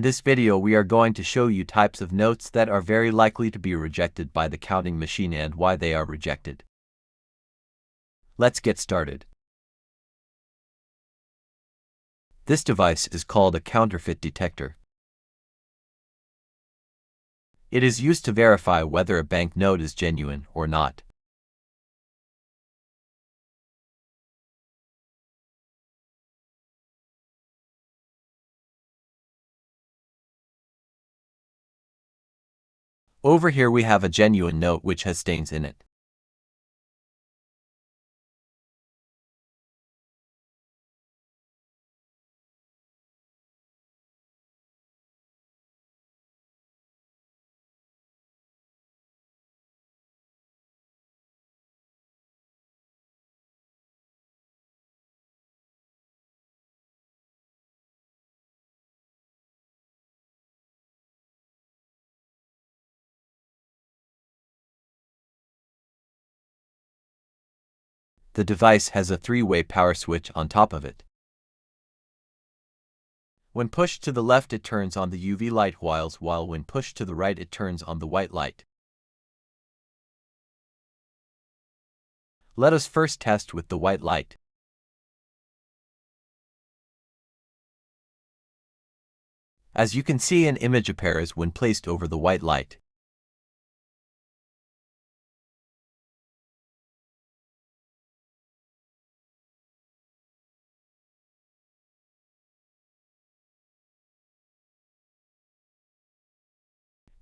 In this video we are going to show you types of notes that are very likely to be rejected by the counting machine and why they are rejected. Let's get started. This device is called a counterfeit detector. It is used to verify whether a banknote is genuine or not. Over here we have a genuine note which has stains in it. The device has a three-way power switch on top of it. When pushed to the left it turns on the UV light while when pushed to the right it turns on the white light. Let us first test with the white light. As you can see, an image appears when placed over the white light.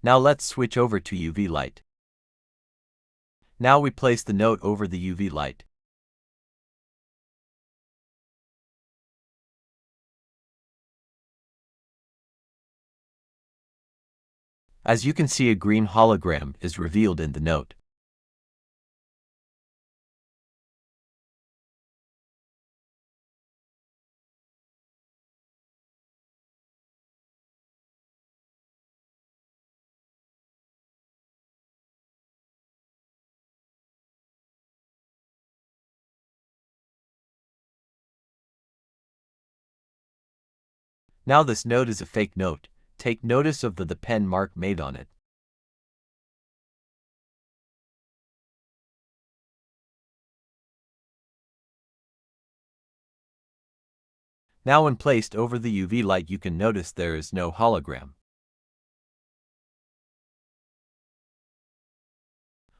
Now let's switch over to UV light. Now we place the note over the UV light. As you can see, a green hologram is revealed in the note. Now this note is a fake note. Take notice of the pen mark made on it. Now when placed over the UV light you can notice there is no hologram.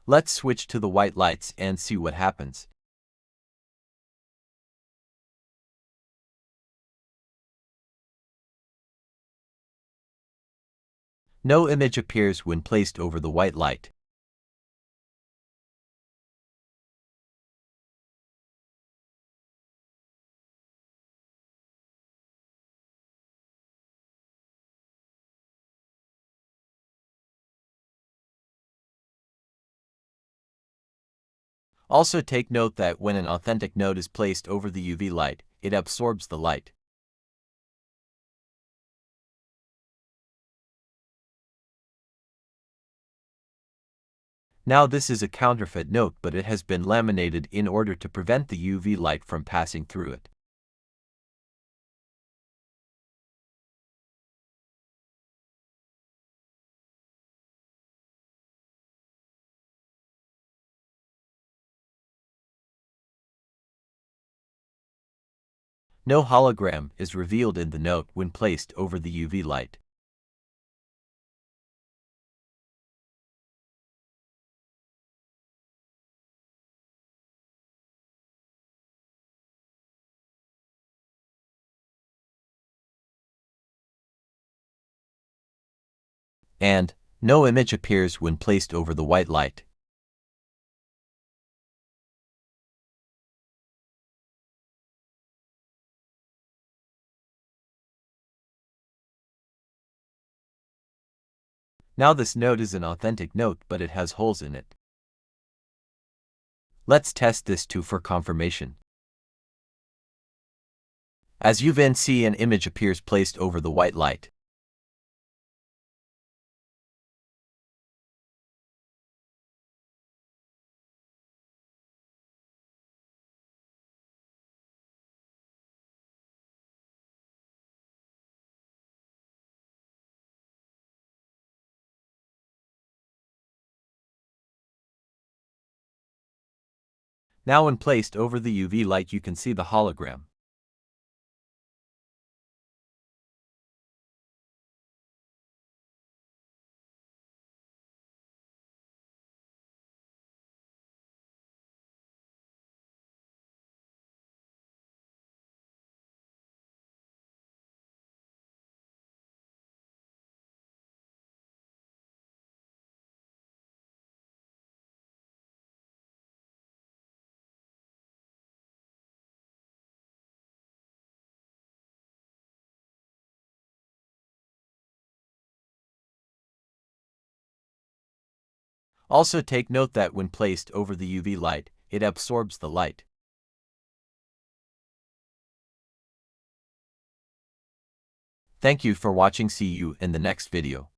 Let's switch to the white lights and see what happens. No image appears when placed over the white light. Also take note that when an authentic note is placed over the UV light, it absorbs the light. Now this is a counterfeit note, but it has been laminated in order to prevent the UV light from passing through it. No hologram is revealed in the note when placed over the UV light. And no image appears when placed over the white light. Now this note is an authentic note, but it has holes in it. Let's test this too for confirmation. As you can see, an image appears placed over the white light. Now when placed over the UV light, you can see the hologram. Also take note that when placed over the UV light, it absorbs the light. Thank you for watching. See you in the next video.